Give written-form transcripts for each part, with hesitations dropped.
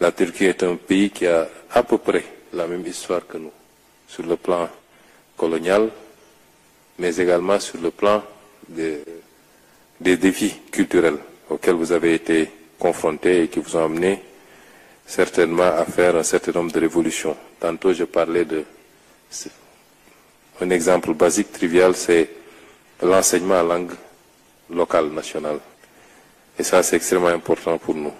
La Turquie est un pays qui a à peu près la même histoire que nous, sur le plan colonial, mais également sur le plan des défis culturels auxquels vous avez été confrontés et qui vous ont amené certainement à faire un certain nombre de révolutions. Tantôt, je parlais de... Un exemple basique, trivial, c'est l'enseignement en langue locale, nationale. Et ça, c'est extrêmement important pour nous.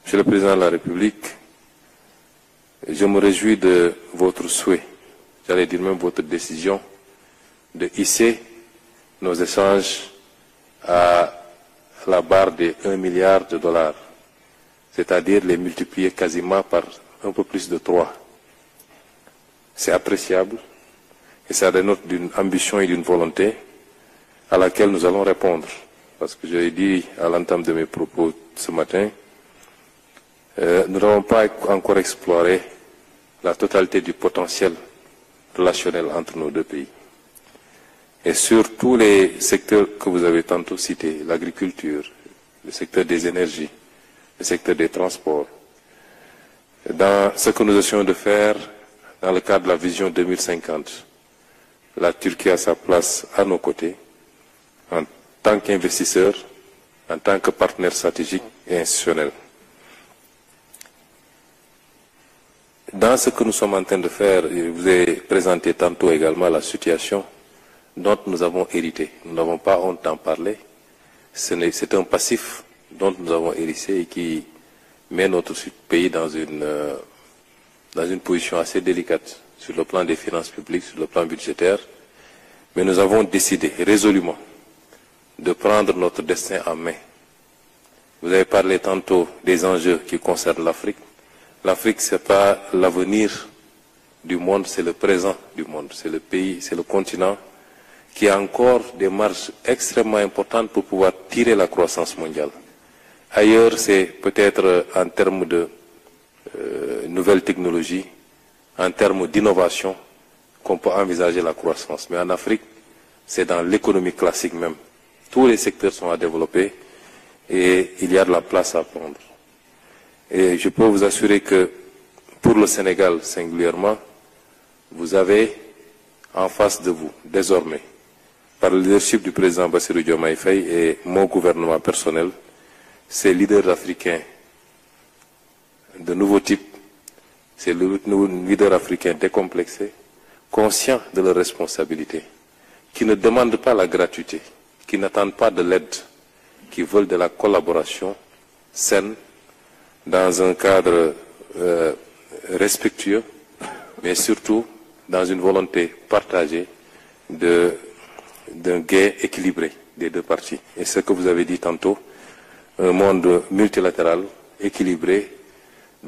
Monsieur le Président de la République, je me réjouis de votre souhait, j'allais dire même votre décision, de hisser nos échanges à la barre des 1 milliard de dollars, c'est-à-dire les multiplier quasiment par un peu plus de 3. C'est appréciable et ça dénote d'une ambition et d'une volonté à laquelle nous allons répondre. Parce que je l'ai dit à l'entame de mes propos ce matin, nous n'avons pas encore exploré la totalité du potentiel relationnel entre nos deux pays. Et sur tous les secteurs que vous avez tantôt cités, l'agriculture, le secteur des énergies, le secteur des transports, dans ce que nous essayons de faire dans le cadre de la vision 2050, la Turquie a sa place à nos côtés en tant qu'investisseur, en tant que partenaire stratégique et institutionnel. Dans ce que nous sommes en train de faire, je vous ai présenté tantôt également la situation dont nous avons hérité. Nous n'avons pas honte d'en parler. C'est un passif dont nous avons hérité et qui met notre pays dans une position assez délicate sur le plan des finances publiques, sur le plan budgétaire. Mais nous avons décidé résolument de prendre notre destin en main. Vous avez parlé tantôt des enjeux qui concernent l'Afrique. L'Afrique, ce n'est pas l'avenir du monde, c'est le présent du monde. C'est le pays, c'est le continent qui a encore des marges extrêmement importantes pour pouvoir tirer la croissance mondiale. Ailleurs, c'est peut-être en termes de nouvelles technologies, en termes d'innovation, qu'on peut envisager la croissance. Mais en Afrique, c'est dans l'économie classique même. Tous les secteurs sont à développer et il y a de la place à prendre. Et je peux vous assurer que pour le Sénégal singulièrement, vous avez en face de vous, désormais, par le leadership du président Bassirou Diomaye Faye et mon gouvernement personnel, ces leaders africains de nouveau type, ces leaders africains décomplexés, conscients de leurs responsabilités, qui ne demandent pas la gratuité, qui n'attendent pas de l'aide, qui veulent de la collaboration saine, dans un cadre respectueux, mais surtout dans une volonté partagée d'un gain équilibré des deux parties. Et ce que vous avez dit tantôt, un monde multilatéral, équilibré,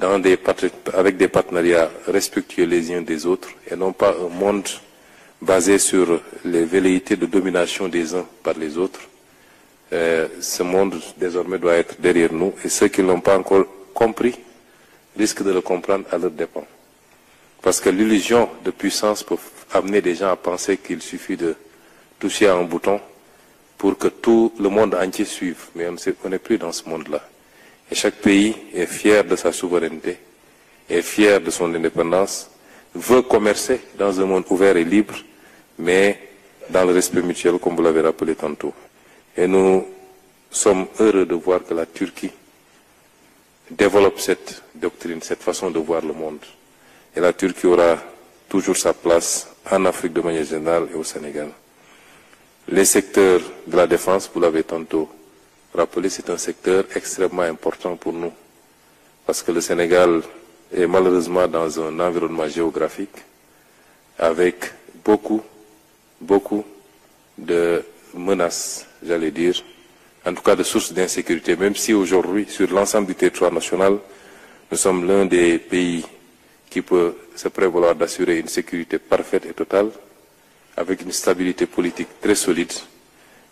avec des partenariats respectueux les uns des autres, et non pas un monde basé sur les velléités de domination des uns par les autres. Ce monde désormais doit être derrière nous, et ceux qui ne l'ont pas encore compris risquent de le comprendre à leur dépens. Parce que l'illusion de puissance peut amener des gens à penser qu'il suffit de toucher à un bouton pour que tout le monde entier suive. Mais on n'est plus dans ce monde-là. Et chaque pays est fier de sa souveraineté, est fier de son indépendance, veut commercer dans un monde ouvert et libre, mais dans le respect mutuel, comme vous l'avez rappelé tantôt. Et nous sommes heureux de voir que la Turquie développe cette doctrine, cette façon de voir le monde. Et la Turquie aura toujours sa place en Afrique de manière générale et au Sénégal. Les secteurs de la défense, vous l'avez tantôt rappelé, c'est un secteur extrêmement important pour nous. Parce que le Sénégal est malheureusement dans un environnement géographique avec beaucoup de menaces, j'allais dire, en tout cas de sources d'insécurité, même si aujourd'hui, sur l'ensemble du territoire national, nous sommes l'un des pays qui peut se prévaloir d'assurer une sécurité parfaite et totale, avec une stabilité politique très solide,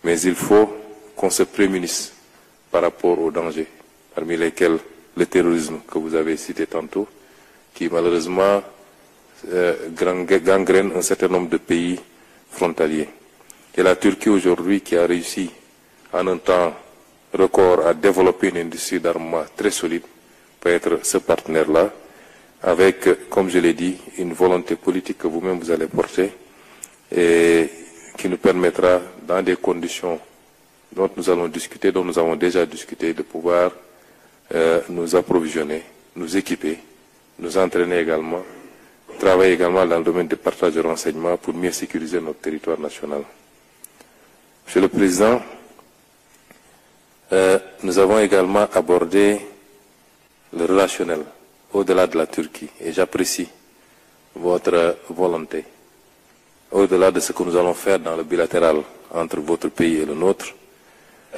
mais il faut qu'on se prémunisse par rapport aux dangers, parmi lesquels le terrorisme que vous avez cité tantôt, qui malheureusement gangrène un certain nombre de pays frontaliers. Et la Turquie aujourd'hui qui a réussi en un temps record à développer une industrie d'armement très solide, peut être ce partenaire-là, avec, comme je l'ai dit, une volonté politique que vous-même vous allez porter et qui nous permettra, dans des conditions dont nous allons discuter, dont nous avons déjà discuté, de pouvoir nous approvisionner, nous équiper, nous entraîner également, travailler également dans le domaine du partage de renseignements pour mieux sécuriser notre territoire national. Monsieur le Président, nous avons également abordé le relationnel au-delà de la Turquie et j'apprécie votre volonté, au-delà de ce que nous allons faire dans le bilatéral entre votre pays et le nôtre,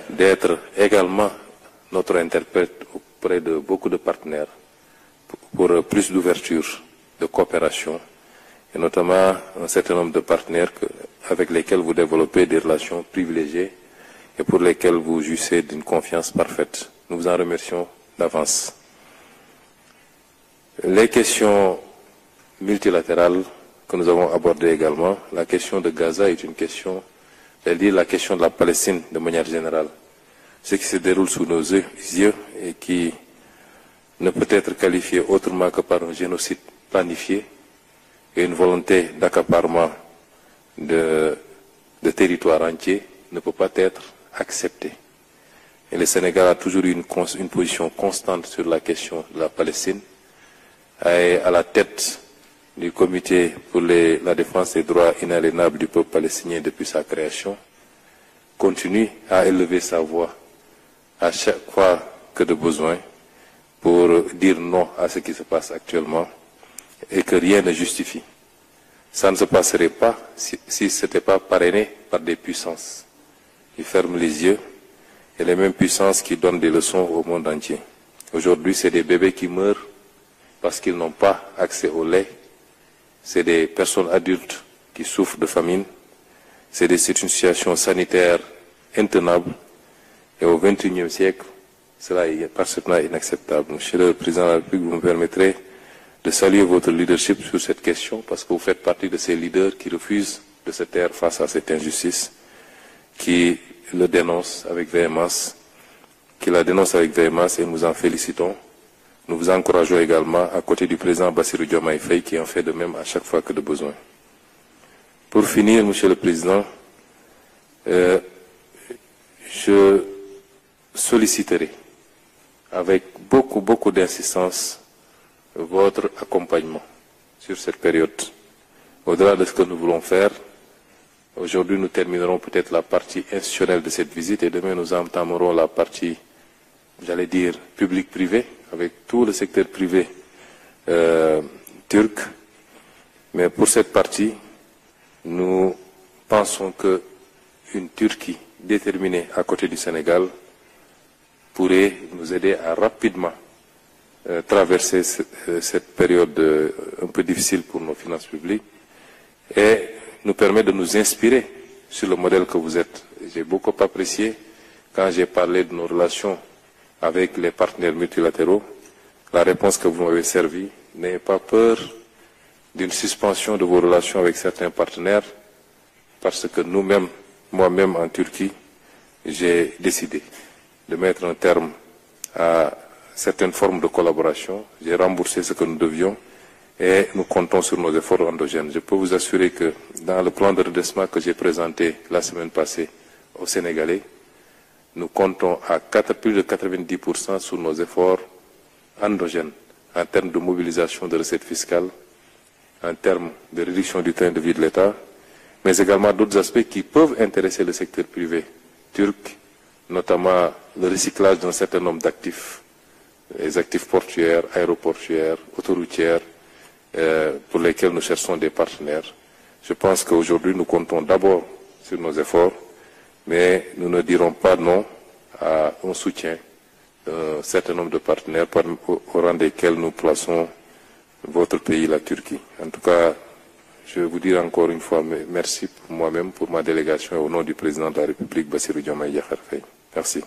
d'être également notre interprète auprès de beaucoup de partenaires pour plus d'ouverture, de coopération, et notamment un certain nombre de partenaires avec lesquels vous développez des relations privilégiées et pour lesquels vous jouissez d'une confiance parfaite. Nous vous en remercions d'avance. Les questions multilatérales que nous avons abordées également, la question de Gaza est une question, c'est-à-dire la question de la Palestine de manière générale. Ce qui se déroule sous nos yeux et qui ne peut être qualifié autrement que par un génocide planifié et une volonté d'accaparement de territoires entiers ne peut pas être accepté. Et le Sénégal a toujours eu une position constante sur la question de la Palestine, et à la tête du comité pour la défense des droits inaliénables du peuple palestinien depuis sa création, continue à élever sa voix à chaque fois que de besoin pour dire non à ce qui se passe actuellement et que rien ne justifie. Ça ne se passerait pas si ce n'était pas parrainé par des puissances qui ferment les yeux et les mêmes puissances qui donnent des leçons au monde entier. Aujourd'hui, c'est des bébés qui meurent parce qu'ils n'ont pas accès au lait. C'est des personnes adultes qui souffrent de famine. C'est une situation sanitaire intenable. Et au XXIe siècle, cela est parfaitement inacceptable. Monsieur le Président de la République, vous me permettrez de saluer votre leadership sur cette question parce que vous faites partie de ces leaders qui refusent de se taire face à cette injustice, qui le dénoncent avec véhémence, et nous en félicitons. Nous vous encourageons également à côté du président Bassirou Diomaye Faye qui en fait de même à chaque fois que de besoin. Pour finir, Monsieur le Président, je solliciterai avec beaucoup d'insistance votre accompagnement sur cette période. Au-delà de ce que nous voulons faire, aujourd'hui nous terminerons peut-être la partie institutionnelle de cette visite et demain nous entamerons la partie, j'allais dire, public-privé, avec tout le secteur privé turc. Mais pour cette partie, nous pensons qu'une Turquie déterminée à côté du Sénégal pourrait nous aider à rapidement traverser cette période un peu difficile pour nos finances publiques et nous permet de nous inspirer sur le modèle que vous êtes. J'ai beaucoup apprécié quand j'ai parlé de nos relations avec les partenaires multilatéraux, la réponse que vous m'avez servie. N'ayez pas peur d'une suspension de vos relations avec certains partenaires parce que nous-mêmes, moi-même en Turquie, j'ai décidé de mettre un terme à certaines formes de collaboration. J'ai remboursé ce que nous devions et nous comptons sur nos efforts endogènes. Je peux vous assurer que dans le plan de redressement que j'ai présenté la semaine passée aux Sénégalais, nous comptons à plus de 90% sur nos efforts endogènes en termes de mobilisation de recettes fiscales, en termes de réduction du train de vie de l'État, mais également d'autres aspects qui peuvent intéresser le secteur privé turc, notamment le recyclage d'un certain nombre d'actifs, les actifs portuaires, aéroportuaires, autoroutières, pour lesquels nous cherchons des partenaires. Je pense qu'aujourd'hui, nous comptons d'abord sur nos efforts, mais nous ne dirons pas non à un soutien d'un certain nombre de partenaires au rang desquels nous plaçons votre pays, la Turquie. En tout cas, je vais vous dire encore une fois merci pour moi-même, pour ma délégation et au nom du président de la République, Bassirou Diomaye Diakhar Faye. Merci.